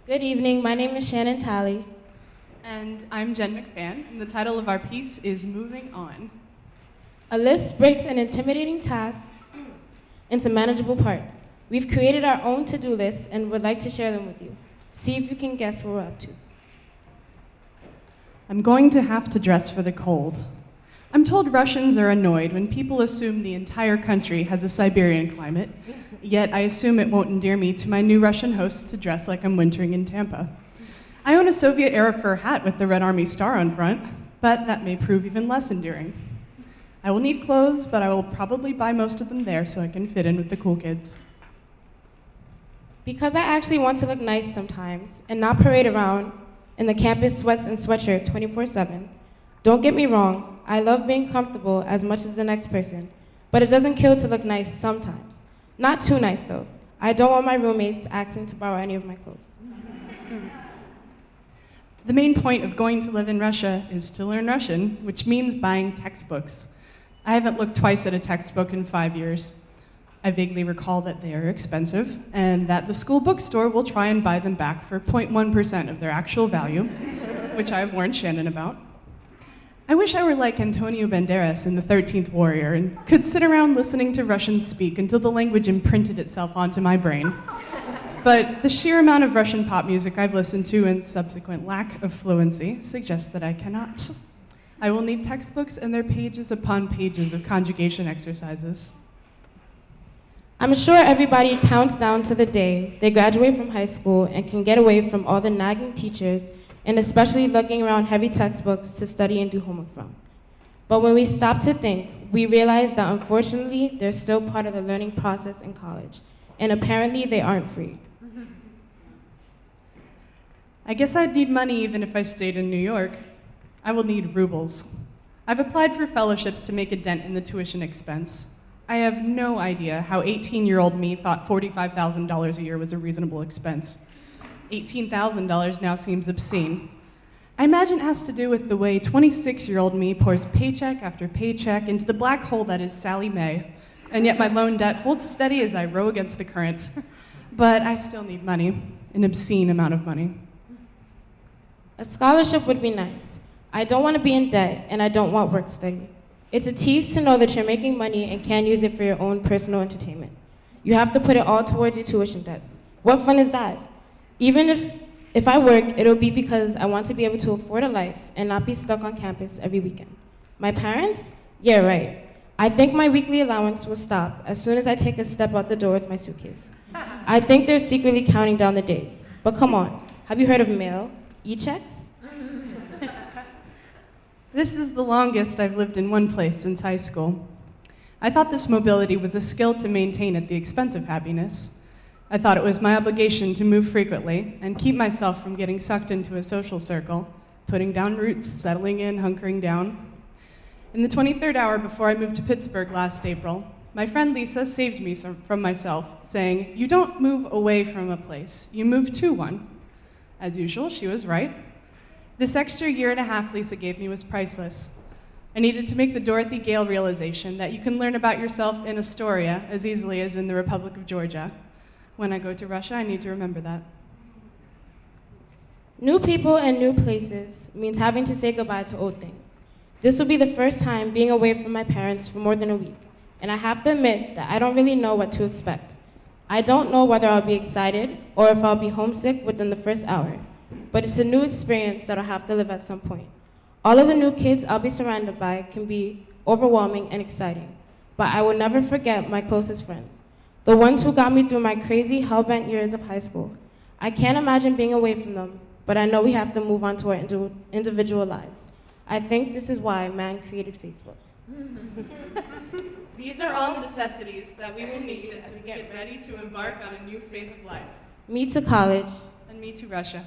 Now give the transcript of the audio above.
Good evening, my name is Shannon Talley. And I'm Jen McFan, and the title of our piece is Moving On. A list breaks an intimidating task into manageable parts. We've created our own to-do lists and would like to share them with you. See if you can guess what we're up to. I'm going to have to dress for the cold. I'm told Russians are annoyed when people assume the entire country has a Siberian climate, yet I assume it won't endear me to my new Russian hosts to dress like I'm wintering in Tampa. I own a Soviet-era fur hat with the Red Army star on front, but that may prove even less endearing. I will need clothes, but I will probably buy most of them there so I can fit in with the cool kids. Because I actually want to look nice sometimes and not parade around in the campus sweats and sweatshirt 24/7. Don't get me wrong, I love being comfortable as much as the next person, but it doesn't kill to look nice sometimes. Not too nice though. I don't want my roommates asking to borrow any of my clothes. The main point of going to live in Russia is to learn Russian, which means buying textbooks. I haven't looked twice at a textbook in 5 years. I vaguely recall that they are expensive, and that the school bookstore will try and buy them back for 0.1% of their actual value, which I have warned Shannon about. I wish I were like Antonio Banderas in The 13th Warrior and could sit around listening to Russians speak until the language imprinted itself onto my brain. But the sheer amount of Russian pop music I've listened to and subsequent lack of fluency suggests that I cannot. I will need textbooks and their pages upon pages of conjugation exercises. I'm sure everybody counts down to the day they graduate from high school and can get away from all the nagging teachers and especially looking around heavy textbooks to study and do homework from. But when we stop to think, we realize that unfortunately, they're still part of the learning process in college, and apparently they aren't free. I guess I'd need money even if I stayed in New York. I will need rubles. I've applied for fellowships to make a dent in the tuition expense. I have no idea how 18-year-old me thought $45,000 a year was a reasonable expense. $18,000 now seems obscene. I imagine it has to do with the way 26-year-old me pours paycheck after paycheck into the black hole that is Sally Mae, and yet my loan debt holds steady as I row against the current. But I still need money, an obscene amount of money. A scholarship would be nice. I don't want to be in debt, and I don't want work study. It's a tease to know that you're making money and can't use it for your own personal entertainment. You have to put it all towards your tuition debts. What fun is that? Even if I work, it'll be because I want to be able to afford a life and not be stuck on campus every weekend. My parents? Yeah, right. I think my weekly allowance will stop as soon as I take a step out the door with my suitcase. I think they're secretly counting down the days. But come on, have you heard of mail? E-checks? This is the longest I've lived in one place since high school. I thought this mobility was a skill to maintain at the expense of happiness. I thought it was my obligation to move frequently and keep myself from getting sucked into a social circle, putting down roots, settling in, hunkering down. In the 23rd hour before I moved to Pittsburgh last April, my friend Lisa saved me from myself, saying, "You don't move away from a place, you move to one." As usual, she was right. This extra year and a half Lisa gave me was priceless. I needed to make the Dorothy Gale realization that you can learn about yourself in Astoria as easily as in the Republic of Georgia. When I go to Russia, I need to remember that. New people and new places means having to say goodbye to old things. This will be the first time being away from my parents for more than a week, and I have to admit that I don't really know what to expect. I don't know whether I'll be excited or if I'll be homesick within the first hour, but it's a new experience that I'll have to live at some point. All of the new kids I'll be surrounded by can be overwhelming and exciting, but I will never forget my closest friends, the ones who got me through my crazy, hell-bent years of high school. I can't imagine being away from them, but I know we have to move on to our individual lives. I think this is why man created Facebook. These are all necessities that we will need as we get ready to embark on a new phase of life. Me to college. And me to Russia.